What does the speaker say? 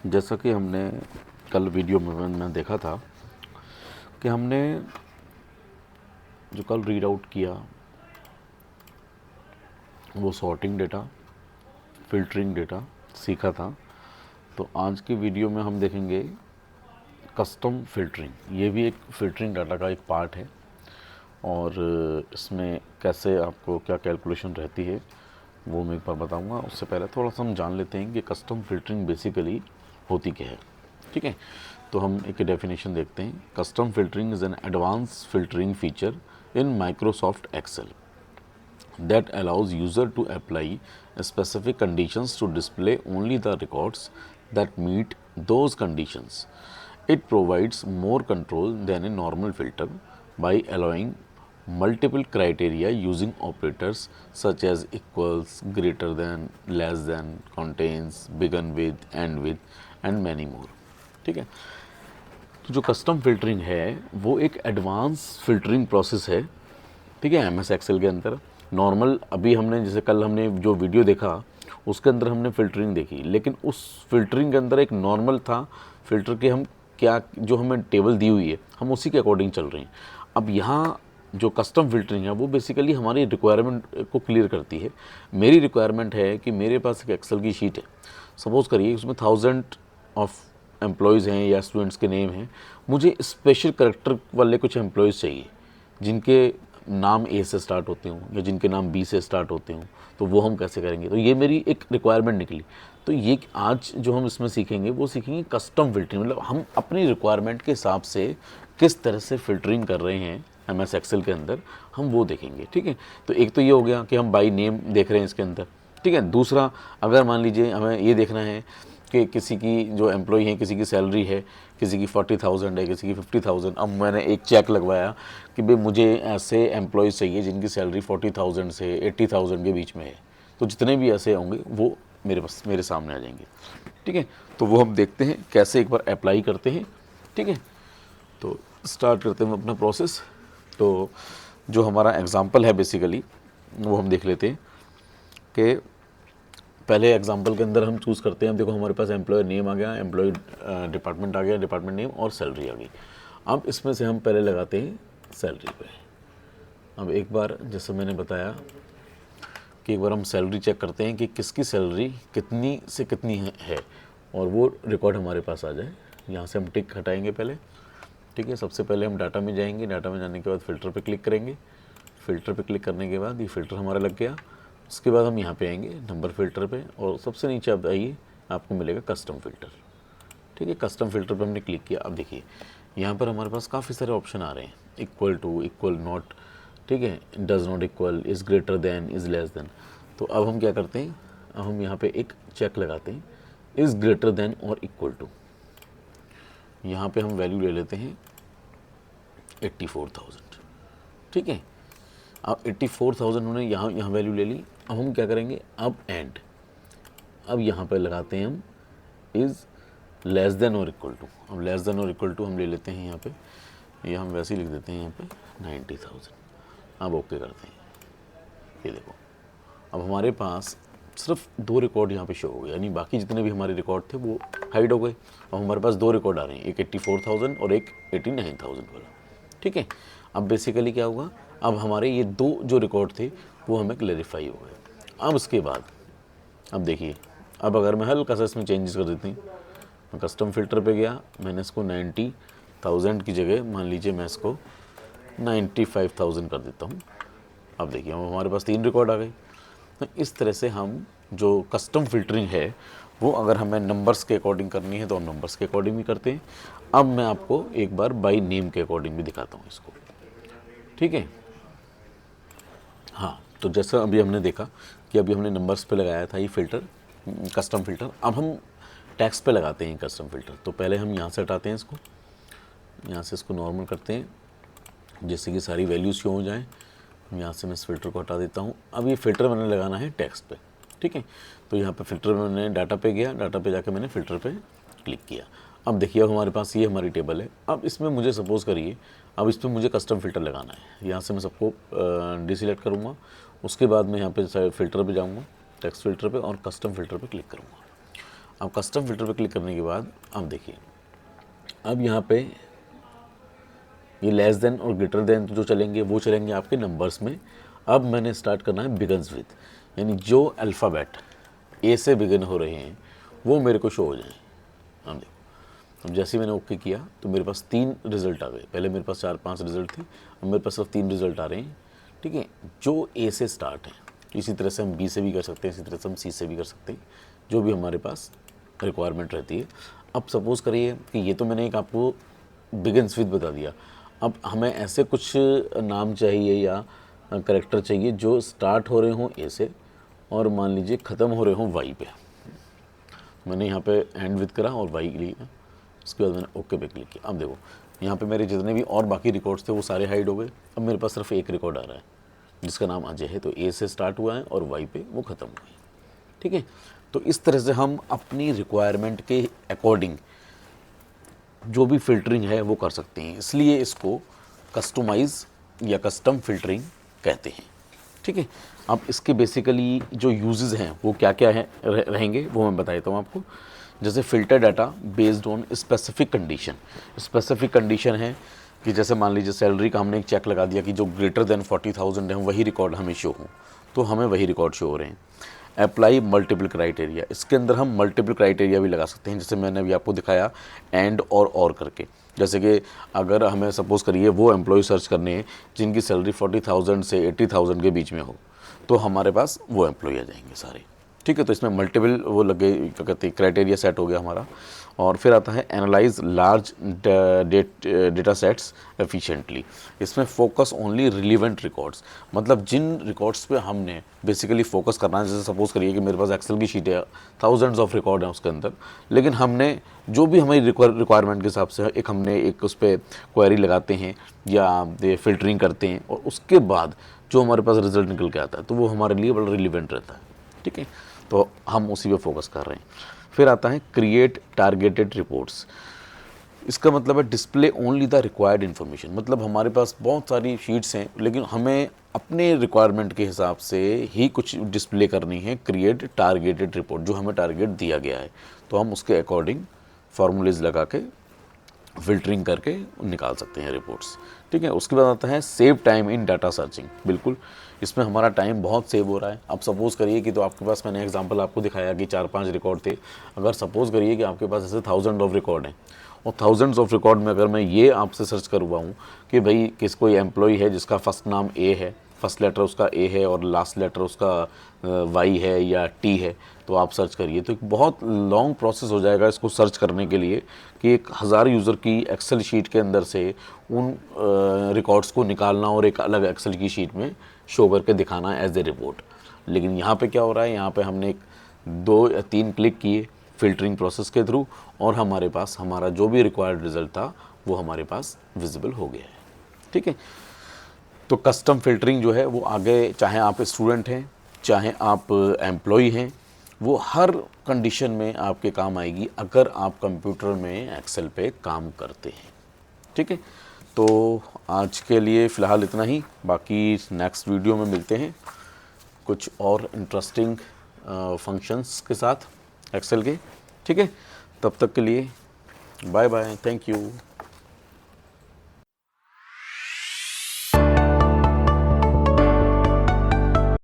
जैसा कि हमने कल वीडियो में मैंने देखा था कि हमने जो कल रीड आउट किया वो सॉर्टिंग डेटा, फिल्टरिंग डेटा सीखा था। तो आज की वीडियो में हम देखेंगे कस्टम फिल्टरिंग। ये भी एक फिल्टरिंग डाटा का एक पार्ट है और इसमें कैसे आपको क्या कैलकुलेशन रहती है वो मैं एक बार बताऊंगा। उससे पहले थोड़ा सा हम जान लेते हैं कि कस्टम फिल्टरिंग बेसिकली होती क्या है। ठीक है, तो हम एक डेफिनेशन देखते हैं। Custom filtering is an advance filtering feature in Microsoft Excel that allows user to apply specific conditions to display only the records that meet those conditions. It provides more control than a normal filter by allowing multiple criteria using operators such as equals, greater than, less than, contains, begin with, end with and many more. ठीक है, तो जो custom filtering है वो एक advance filtering process है। ठीक है, एमएस एक्सेल के अंदर नॉर्मल अभी हमने जैसे कल हमने जो वीडियो देखा उसके अंदर हमने फ़िल्टरिंग देखी, लेकिन उस फिल्टरिंग के अंदर एक नॉर्मल था फ़िल्टर के हम क्या जो हमें टेबल दी हुई है हम उसी के अकॉर्डिंग चल रहे हैं। अब यहाँ जो कस्टम फिल्टरिंग है वो बेसिकली हमारी रिक्वायरमेंट को क्लियर करती है। मेरी रिक्वायरमेंट है कि मेरे पास एक एक्सेल की शीट है, सपोज़ करिए उसमें 1000 ऑफ एम्प्लॉयज़ हैं या स्टूडेंट्स के नेम हैं। मुझे स्पेशल करेक्टर वाले कुछ एम्प्लॉयज़ चाहिए जिनके नाम ए से स्टार्ट होते हों या जिनके नाम बी से स्टार्ट होते हों, तो वो हम कैसे करेंगे। तो ये मेरी एक रिक्वायरमेंट निकली। तो ये आज जो हम इसमें सीखेंगे वो सीखेंगे कस्टम फिल्टरिंग, मतलब हम अपनी रिक्वायरमेंट के हिसाब से किस तरह से फ़िल्टरिंग कर रहे हैं एमएस एक्सेल के अंदर, हम वो देखेंगे। ठीक है, तो एक तो ये हो गया कि हम बाई नेम देख रहे हैं इसके अंदर। ठीक है, दूसरा अगर मान लीजिए हमें ये देखना है कि किसी की जो एम्प्लॉई है किसी की सैलरी है, किसी की 40,000 है, किसी की 50,000। अब मैंने एक चेक लगवाया कि भाई मुझे ऐसे एम्प्लॉयज़ चाहिए जिनकी सैलरी 40,000 से 80,000 के बीच में है। तो जितने भी ऐसे होंगे वो मेरे सामने आ जाएंगे। ठीक है, तो वो हम देखते हैं कैसे एक बार अप्लाई करते हैं। ठीक है, तो स्टार्ट करते हैं अपना प्रोसेस। तो जो हमारा एग्ज़ाम्पल है बेसिकली वो हम देख लेते हैं कि पहले एग्जांपल के अंदर हम चूज़ करते हैं। देखो हमारे पास एम्प्लॉयर नेम आ गया, एम्प्लॉय डिपार्टमेंट आ गया, डिपार्टमेंट नेम और सैलरी आ गई। अब इसमें से हम पहले लगाते हैं सैलरी पे। अब एक बार जैसे मैंने बताया कि एक बार हम सैलरी चेक करते हैं कि किसकी सैलरी कितनी से कितनी है और वो रिकॉर्ड हमारे पास आ जाए। यहाँ से हम टिक हटाएंगे पहले। ठीक है, सबसे पहले हम डाटा में जाएंगे, डाटा में जाने के बाद फ़िल्टर पे क्लिक करेंगे। फ़िल्टर पे क्लिक करने के बाद ये फ़िल्टर हमारा लग गया। उसके बाद हम यहाँ पे आएंगे नंबर फ़िल्टर पे और सबसे नीचे आप आइए, आपको मिलेगा कस्टम फ़िल्टर। ठीक है, कस्टम फ़िल्टर पे हमने क्लिक किया। अब देखिए यहाँ पर हमारे पास काफ़ी सारे ऑप्शन आ रहे हैं, इक्वल टू, इक्वल नॉट, ठीक है, does not equal, is greater than, is less than. तो अब हम क्या करते हैं, अब हम यहाँ पे एक चेक लगाते हैं, इज़ ग्रेटर दैन और इक्वल टू। यहाँ पे हम वैल्यू ले लेते हैं 84,000। ठीक है, अब 84,000 उन्होंने यहाँ वैल्यू ले ली। अब हम क्या करेंगे, अब एंड, अब यहाँ पे लगाते हैं हम इज़ लेस देन और इक्वल टू। अब लेस देन और इक्वल टू हम ले लेते हैं यहाँ पे, ये हम वैसे ही लिख देते हैं यहाँ पे 90,000। अब ओके करते हैं। ये देखो अब हमारे पास सिर्फ 2 रिकॉर्ड यहाँ पे शो हो गए, यानी बाकी जितने भी हमारे रिकॉर्ड थे वो हाइड हो गए। अब हमारे पास 2 रिकॉर्ड आ रहे हैं, एक 84,000 और एक 89,000 वाला। ठीक है, अब बेसिकली क्या होगा, अब हमारे ये 2 जो रिकॉर्ड थे वो हमें क्लेरिफाई हो गए। अब उसके बाद अब देखिए, अब अगर मैं हल्का सा इसमें चेंजेस कर देती हूँ, मैं कस्टम फ़िल्टर पे गया, मैंने इसको 90,000 की जगह मान लीजिए मैं इसको 95,000 कर देता हूँ। अब देखिए अब हमारे पास 3 रिकॉर्ड आ गए। तो इस तरह से हम जो कस्टम फ़िल्टरिंग है वो अगर हमें नंबर्स के अकॉर्डिंग करनी है तो हम नंबर्स के अकॉर्डिंग भी करते हैं। अब मैं आपको एक बार बाई नेम के अकॉर्डिंग भी दिखाता हूँ इसको। ठीक है, हाँ, तो जैसा अभी हमने देखा कि अभी हमने नंबर्स पे लगाया था ये फ़िल्टर, कस्टम फ़िल्टर। अब हम टेक्स्ट पे लगाते हैं कस्टम फ़िल्टर। तो पहले हम यहाँ से हटाते हैं इसको, यहाँ से इसको नॉर्मल करते हैं जैसे कि सारी वैल्यूज़ शो हो जाएँ। यहाँ से मैं इस फ़िल्टर को हटा देता हूँ। अब ये फ़िल्टर मैंने लगाना है टेक्स्ट पे। ठीक है, तो यहाँ पे फ़िल्टर मैंने डाटा पे गया, डाटा पे जाके मैंने फ़िल्टर पे क्लिक किया। अब देखिए अब हमारे पास ये हमारी टेबल है। अब इसमें मुझे सपोज़ करिए, अब इस पर मुझे कस्टम फ़िल्टर लगाना है। यहाँ से मैं सबको डिसेलेक्ट करूँगा, उसके बाद मैं यहाँ पे फ़िल्टर पे जाऊँगा, टेक्स्ट फ़िल्टर पे और कस्टम फ़िल्टर पे क्लिक करूँगा। अब कस्टम फिल्टर पे क्लिक करने के बाद अब देखिए, अब यहाँ पे ये लेस देन और ग्रेटर देन जो चलेंगे वो चलेंगे आपके नंबर्स में। अब मैंने स्टार्ट करना है बिगन्स विद, यानी जो अल्फ़ाबेट ए से बिगिन हो रहे हैं वो मेरे को शो हो जाए। अब देखो, अब जैसे मैंने ओके किया तो मेरे पास 3 रिज़ल्ट आ गए। पहले मेरे पास 4-5 रिज़ल्ट थे, अब मेरे पास सिर्फ 3 रिज़ल्ट आ रहे हैं। ठीक है, जो ए से स्टार्ट है। इसी तरह से हम बी से भी कर सकते हैं, इसी तरह से हम सी से भी कर सकते हैं, जो भी हमारे पास रिक्वायरमेंट रहती है। अब सपोज़ करिए कि ये तो मैंने एक आपको बिगिन्स विद बता दिया, अब हमें ऐसे कुछ नाम चाहिए या करेक्टर चाहिए जो स्टार्ट हो रहे हों ए से और मान लीजिए ख़त्म हो रहे हों वाई पे। मैंने यहाँ पे एंड विद करा और वाई लिया, उसके बाद मैंने ओके पे क्लिक किया। अब देखो यहाँ पे मेरे जितने भी और बाकी रिकॉर्ड्स थे वो सारे हाइड हो गए। अब मेरे पास सिर्फ एक रिकॉर्ड आ रहा है जिसका नाम अजय है, तो ए से स्टार्ट हुआ है और वाई पे वो ख़त्म हुआ है। ठीक है, तो इस तरह से हम अपनी रिक्वायरमेंट के अकॉर्डिंग जो भी फ़िल्टरिंग है वो कर सकते हैं, इसलिए इसको कस्टमाइज़ या कस्टम फ़िल्टरिंग कहते हैं। ठीक है, अब इसके बेसिकली जो यूजेस हैं वो क्या क्या है रहेंगे वो मैं बता देता हूँ आपको। जैसे filter data based on specific condition. Specific condition है कि जैसे मान लीजिए सैलरी का हमने एक चेक लगा दिया कि जो ग्रेटर देन 40,000 है वही रिकॉर्ड हमें शो हो, तो हमें वही रिकॉर्ड शो हो रहे हैं। अप्लाई मल्टीपल क्राइटेरिया, इसके अंदर हम मल्टीपल क्राइटेरिया भी लगा सकते हैं, जैसे मैंने अभी आपको दिखाया एंड और करके। जैसे कि अगर हमें सपोज़ करिए वो एम्प्लॉय सर्च करने हैं जिनकी सैलरी 40,000 से 80,000 के बीच में हो, तो हमारे पास वो एम्प्लॉय आ जाएंगे सारे। ठीक है, तो इसमें मल्टीपल वो लगे, क्या कहते हैं, क्राइटेरिया सेट हो गया हमारा। और फिर आता है analyse large data sets efficiently. इसमें फोकस ओनली रिलीवेंट रिकॉर्ड्स, मतलब जिन रिकॉर्ड्स पे हमने बेसिकली फोकस करना है। जैसे सपोज़ करिए कि मेरे पास एक्सेल की शीट है, थाउजेंड्स ऑफ रिकॉर्ड हैं उसके अंदर, लेकिन हमने जो भी हमारी रिक्वायरमेंट के हिसाब से हमने एक उस पर क्वेरी लगाते हैं या फिल्टरिंग करते हैं और उसके बाद जो हमारे पास रिजल्ट निकल के आता है तो वो हमारे लिए बड़ा रिलीवेंट रहता है। ठीक है, तो हम उसी पे फोकस कर रहे हैं। फिर आता है क्रिएट टारगेटेड रिपोर्ट्स। इसका मतलब है display only the required information, मतलब हमारे पास बहुत सारी शीट्स हैं लेकिन हमें अपने रिक्वायरमेंट के हिसाब से ही कुछ डिस्प्ले करनी है। क्रिएट टारगेटेड रिपोर्ट, जो हमें टारगेट दिया गया है तो हम उसके अकॉर्डिंग फार्मूलेज लगा के फिल्टरिंग करके निकाल सकते हैं रिपोर्ट्स। ठीक है, उसके बाद आता है save time in data searching. बिल्कुल, इसमें हमारा टाइम बहुत सेव हो रहा है। अब सपोज़ करिए कि तो आपके पास, मैंने एग्जांपल आपको दिखाया कि 4-5 रिकॉर्ड थे। अगर सपोज़ करिए कि आपके पास ऐसे थाउजेंड ऑफ रिकॉर्ड हैं और थाउजेंड्स ऑफ रिकॉर्ड में अगर मैं ये आपसे सर्च करवाऊँ कि भाई कोई एम्प्लॉय है जिसका फर्स्ट नाम ए है, फर्स्ट लेटर उसका ए है और लास्ट लेटर उसका वाई है या टी है, तो आप सर्च करिए, तो एक बहुत लॉन्ग प्रोसेस हो जाएगा इसको सर्च करने के लिए कि 1000 यूज़र की एक्सेल शीट के अंदर से उन रिकॉर्ड्स को निकालना और एक अलग एक्सेल की शीट में शो करके दिखाना एज ए रिपोर्ट। लेकिन यहाँ पे क्या हो रहा है, यहाँ पे हमने 2 या 3 क्लिक किए फिल्टरिंग प्रोसेस के थ्रू और हमारे पास हमारा जो भी रिक्वायर्ड रिजल्ट था वो हमारे पास विजिबल हो गया है। ठीक है, तो कस्टम फिल्टरिंग जो है वो आगे, चाहे आप स्टूडेंट हैं चाहे आप एम्प्लॉय हैं, वो हर कंडीशन में आपके काम आएगी अगर आप कंप्यूटर में एक्सेल पे काम करते हैं। ठीक है, तो आज के लिए फ़िलहाल इतना ही, बाकी नेक्स्ट वीडियो में मिलते हैं कुछ और इंटरेस्टिंग फंक्शंस के साथ एक्सेल के। ठीक है, तब तक के लिए बाय बाय, थैंक यू।